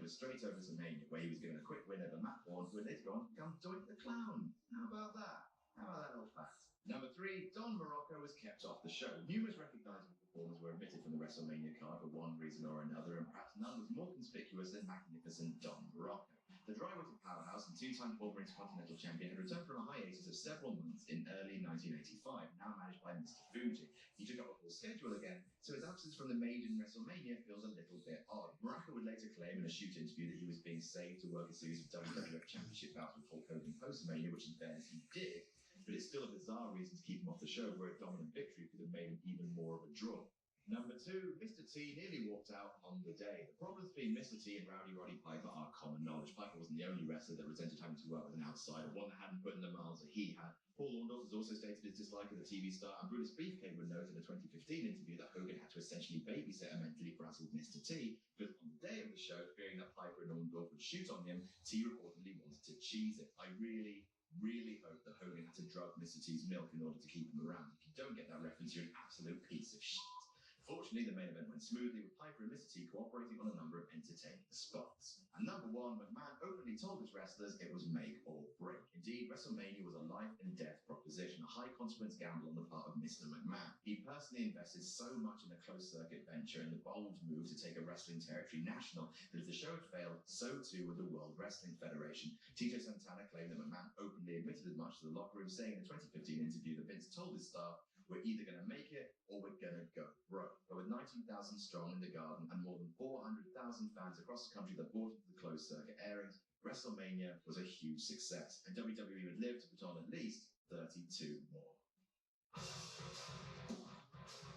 over straight over to Mania, where he was given a quick win over Matt Horn, who would later on become Doink the Clown. How about that? How about that little fact? Number 3, Don Morocco was kept off the show. Numerous recognisable performers were omitted from the WrestleMania card for one reason or another, and perhaps none was more conspicuous than magnificent Don Morocco. The dry-witted powerhouse and two-time former Intercontinental Champion had returned from a hiatus of several months in early 1985, now managed by Mr. Fuji. He took up a full schedule again, so his absence from the maiden WrestleMania feels a little bit odd. Morocco would later claim in a shoot interview that he was being saved to work a series of WWF Championship bouts with Hulk Hogan post-Mania, which in fairness he did, but it's still a bizarre reason to keep him off the show, where a dominant victory could have made him even more of a draw. Number 2, Mr. T nearly walked out on the day. The problems between Mr. T and Rowdy Roddy Piper are common knowledge. Piper wasn't the only wrestler that resented having to work with an outsider, one that hadn't put in the miles that he had. Paul Orndorff has also stated his dislike of the TV star, and Brutus Beefcake would note in a 2015 interview that Hogan had to essentially babysit a mentally frazzled Mr. T, because on the day of the show, fearing that Piper and Orndorff would shoot on him, T reportedly wanted to cheese it. I really hope that Hogan had to drug Mr. T's milk in order to keep him around. If you don't get that reference, you're an absolute piece of shit. Fortunately, the main event went smoothly, with Piper and Mr. T cooperating on a number of entertaining spots. And number 1, McMahon openly told his wrestlers it was make or break. Indeed, WrestleMania was a life and death proposition, a high-consequence gamble on the part of Mr. McMahon. He personally invested so much in the closed-circuit venture and the bold move to take a wrestling territory national that if the show had failed, so too would the World Wrestling Federation. Tito Santana claimed that McMahon openly admitted as much to the locker room, saying in a 2015 interview that Vince told his staff, "We're either going to make it or we're going to go broke." But with 19,000 strong in the Garden and more than 400,000 fans across the country that bought into the closed circuit airings, WrestleMania was a huge success, and WWE would live to put on at least 32 more.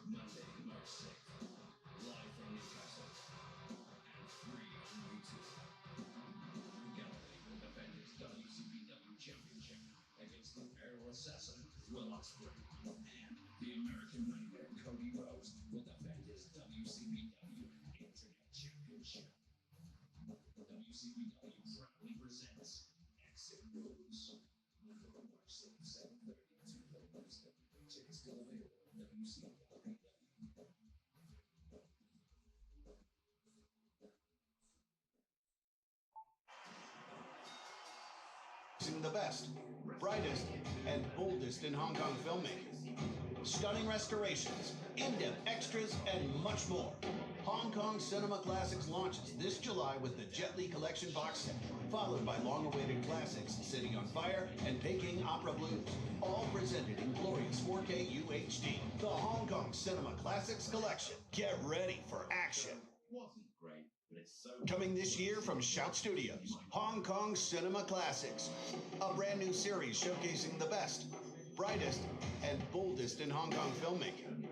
Monday, March 6th, live from Newcastle, and free on YouTube. Galloway will defend his WCPW Championship against the aerial assassin, Will Ospreay. And the American Nightmare, Cody Rhodes, will defend his WCPW Internet Championship. WCPW proudly presents Exit Rules. March 6th, 7:30, 2 Wednesday. Tickets still available at WCPW. The best, brightest, and boldest in Hong Kong filmmaking. Stunning restorations, in-depth extras, and much more. Hong Kong Cinema Classics launches this July with the Jet Li Collection box set, followed by long-awaited classics City on Fire and Peking Opera Blues, all presented in glorious 4K UHD. The Hong Kong Cinema Classics Collection. Get ready for action. Wasn't great, but it's so Coming this year from Shout Studios, Hong Kong Cinema Classics. A brand new series showcasing the best, brightest, and boldest in Hong Kong filmmaking.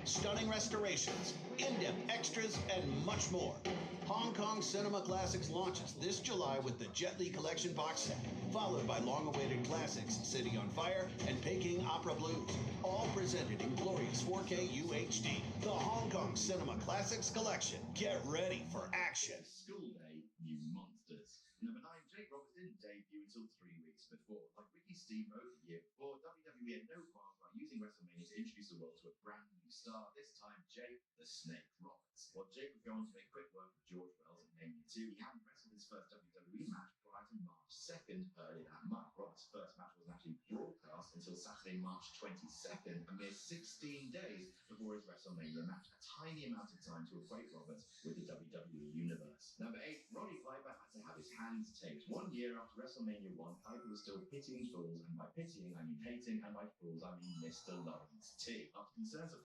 Stunning restorations, in-depth extras, and much more. Hong Kong Cinema Classics launches this July with the Jet Li Collection box set, followed by long-awaited classics City on Fire and Peking Opera Blues, all presented in glorious 4K UHD. The Hong Kong Cinema Classics Collection. Get ready for action. School Day, you monsters. Number 9, Jake Roberts didn't debut until 3 weeks before. Like Ricky Steamboat the year before, WWE had no qualms about using WrestleMania to introduce the world to a brand new star, this time Jake the Snake Roberts. While Jake would go on to make quick work with George Wells at Mania 2, he hadn't wrestled his first WWE match prior to March 2nd early that month. Roberts' first match wasn't actually broadcast until Saturday, March 22nd, a mere 16 days before his WrestleMania match, a tiny amount of time to acquaint Roberts with the WWE Universe. Number 8, Roddy Piper had to have his hands taped. 1 year after WrestleMania 1, Piper was still pitying fools, and by pitying I mean hating, and by fools I mean Mr. Lawrence T. After concerns of